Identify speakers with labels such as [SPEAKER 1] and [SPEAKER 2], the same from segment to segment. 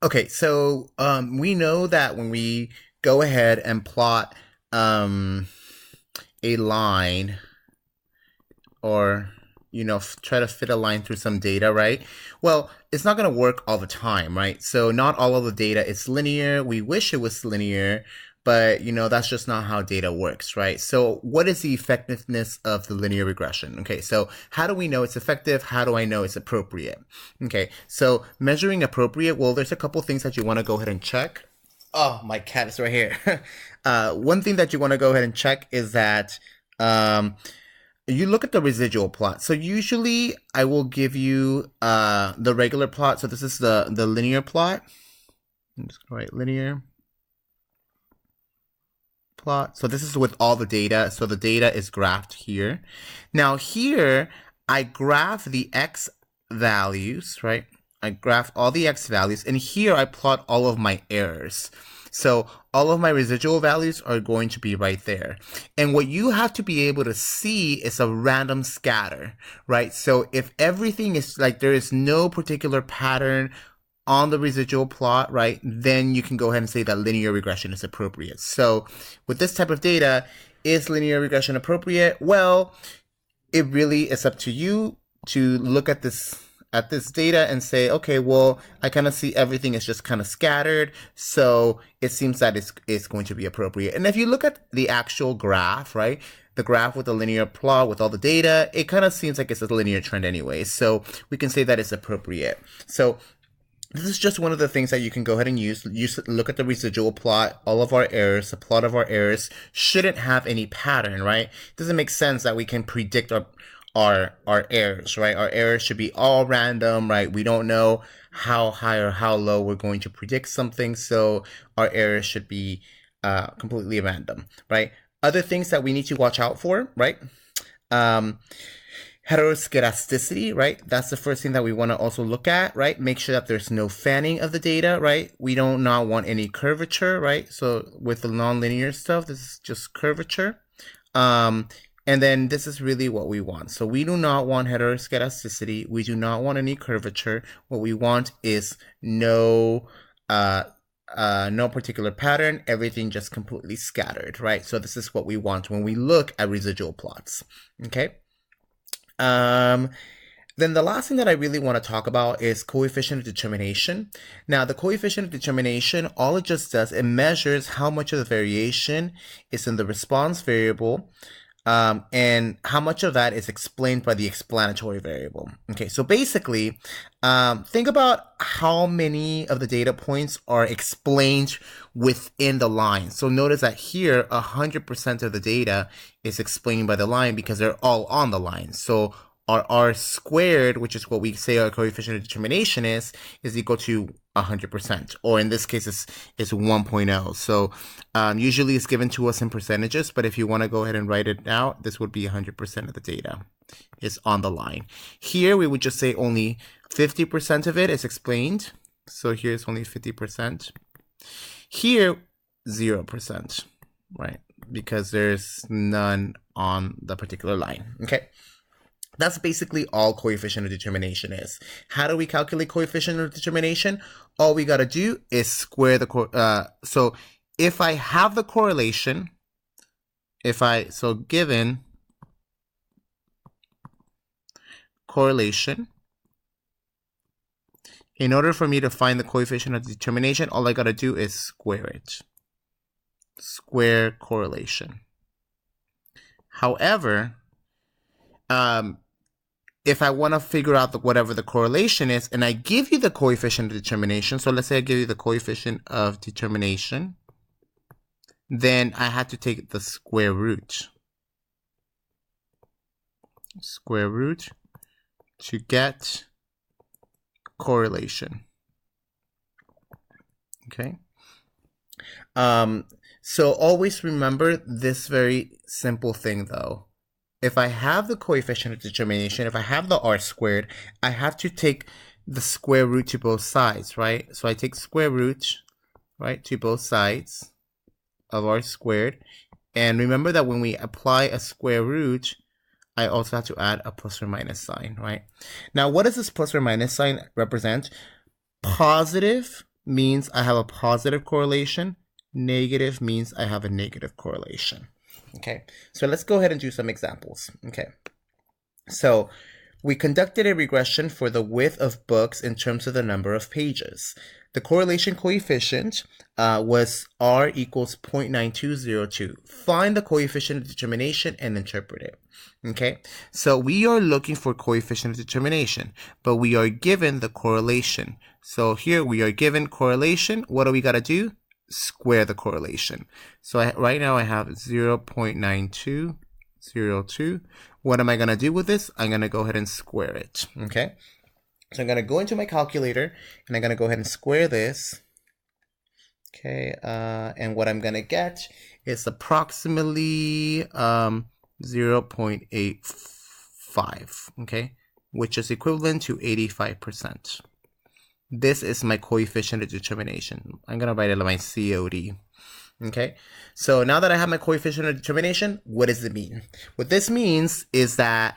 [SPEAKER 1] Okay, so we know that when we go ahead and plot a line or try to fit a line through some data, right? Well, it's not going to work all the time, right? So not all of the data is linear. We wish it was linear, but that's just not how data works, right? So what is the effectiveness of the linear regression? Okay, so how do we know it's effective? How do I know it's appropriate? Okay, so measuring appropriate, well, there's a couple things that you want to go ahead and check. Oh, my cat is right here. One thing that you want to go ahead and check is that you look at the residual plot. So usually I will give you the regular plot. So this is the linear plot. I'm just going to write linear plot. So this is with all the data. So the data is graphed here. Now here I graph the x values, right? I graph all the x values, and here I plot all of my errors. So all of my residual values are going to be right there. And what you have to be able to see is a random scatter, right? So if everything is like there is no particular pattern on the residual plot, right, then you can go ahead and say that linear regression is appropriate. So with this type of data, is linear regression appropriate? Well, it really is up to you to look at this data and say, okay, well, I kind of see everything is just kind of scattered, so it seems that it's going to be appropriate. And if you look at the actual graph, right, the graph with the linear plot with all the data, it kind of seems like it's a linear trend anyway, so we can say that it's appropriate. So this is just one of the things that you can go ahead and use. Look at the residual plot. All of our errors, the plot of our errors shouldn't have any pattern, right? It doesn't make sense that we can predict our errors, right? Our errors should be all random, right? We don't know how high or how low we're going to predict something, so our errors should be completely random, right? Other things that we need to watch out for, right? Heteroscedasticity, right? That's the first thing that we want to also look at, right? Make sure that there's no fanning of the data, right? We don't not want any curvature, right? So with the nonlinear stuff, this is just curvature. And then this is really what we want. So we do not want heteroscedasticity. We do not want any curvature. What we want is no particular pattern, everything just completely scattered, right? So this is what we want when we look at residual plots, okay? Then the last thing that I really want to talk about is coefficient of determination. Now, the coefficient of determination, all it just does, it measures how much of the variation is in the response variable, and how much of that is explained by the explanatory variable. Okay, so basically, think about how many of the data points are explained within the line. So notice that here, 100% of the data is explained by the line because they're all on the line. So our R squared, which is what we say our coefficient of determination is equal to 100%, or in this case, it's 1.0. So usually it's given to us in percentages, but if you want to go ahead and write it out, this would be 100% of the data is on the line. Here, we would just say only 50% of it is explained. So here's only 50%. Here, 0%, right? Because there's none on the particular line, okay? That's basically all coefficient of determination is. How do we calculate coefficient of determination? All we got to do is square the, so if I have the correlation, given correlation, in order for me to find the coefficient of determination, all I got to do is square it. Square correlation. However, if I want to figure out whatever the correlation is, and I give you the coefficient of determination, so let's say I give you the coefficient of determination, then I have to take the square root. Square root to get correlation. Okay. So always remember this very simple thing though. If I have the coefficient of determination, if I have the R squared, I have to take the square root to both sides, right? So I take square root, right, to both sides of R squared. And remember that when we apply a square root, I also have to add a plus or minus sign, right? Now, what does this plus or minus sign represent? Positive means I have a positive correlation. Negative means I have a negative correlation. Okay, so let's go ahead and do some examples. Okay, so we conducted a regression for the width of books in terms of the number of pages. The correlation coefficient was R equals 0.9202. Find the coefficient of determination and interpret it. Okay, so we are looking for coefficient of determination, but we are given the correlation. So here we are given correlation. What do we got to do? Square the correlation. So right now I have 0.9202. What am I going to do with this? I'm going to go ahead and square it. Okay, so I'm going to go into my calculator and I'm going to go ahead and square this. Okay, and what I'm going to get is approximately 0.85, okay, which is equivalent to 85%. This is my coefficient of determination. I'm going to write it like my COD. Okay, so now that I have my coefficient of determination, what does it mean? What this means is that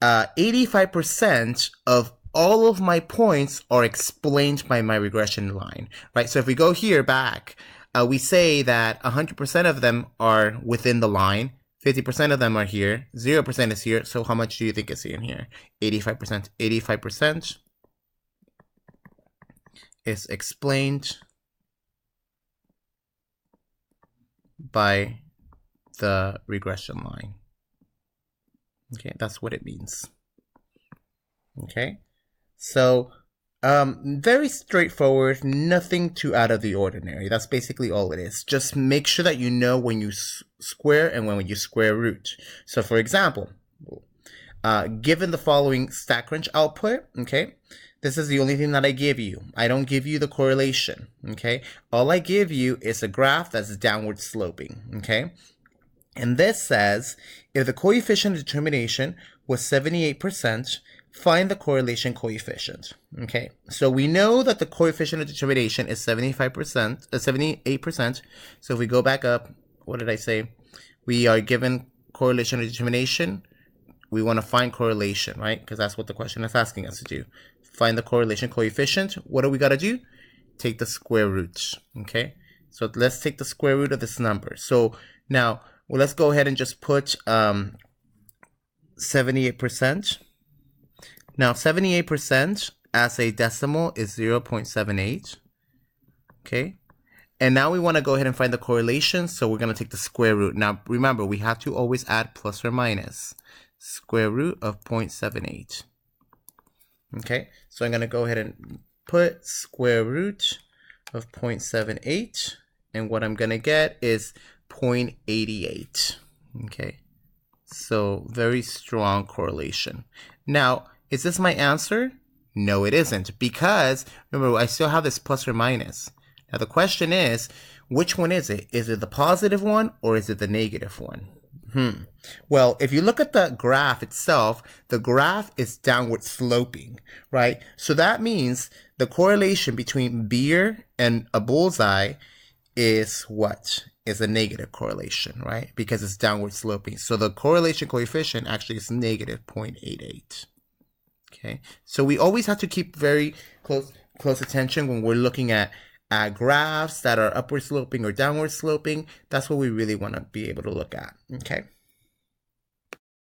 [SPEAKER 1] 85% of all of my points are explained by my regression line, right? So if we go here back, we say that 100% of them are within the line, 50% of them are here, 0% is here. So how much do you think is in here? 85%. 85% is explained by the regression line. Okay, that's what it means. Okay, so very straightforward, nothing too out of the ordinary. That's basically all it is. Just make sure that you know when you square and when you square root. So for example, given the following StatCrunch output, okay, this is the only thing that I give you. I don't give you the correlation, okay? All I give you is a graph that's downward sloping, okay? And this says, if the coefficient of determination was 78%, find the correlation coefficient, okay? So we know that the coefficient of determination is 78%. So if we go back up, what did I say? We are given correlation of determination. We want to find correlation, right? Because that's what the question is asking us to do. Find the correlation coefficient. What do we got to do? Take the square root, okay? So let's take the square root of this number. So now, well, let's go ahead and just put 78%. Now, 78% as a decimal is 0.78, okay? And now we want to go ahead and find the correlation, so we're going to take the square root. Now, remember, we have to always add plus or minus. Square root of 0.78. Okay, so I'm going to go ahead and put square root of 0.78, and what I'm going to get is 0.88. Okay, so very strong correlation. Now, is this my answer? No, it isn't, because remember, I still have this plus or minus. Now, the question is, which one is it? Is it the positive one or is it the negative one? Well, if you look at the graph itself, the graph is downward sloping, right? So that means the correlation between beer and a bullseye is what? Is a negative correlation, right? Because it's downward sloping. So the correlation coefficient actually is negative 0.88. Okay, so we always have to keep very close attention when we're looking at graphs that are upward sloping or downward sloping. That's what we really want to be able to look at. Okay.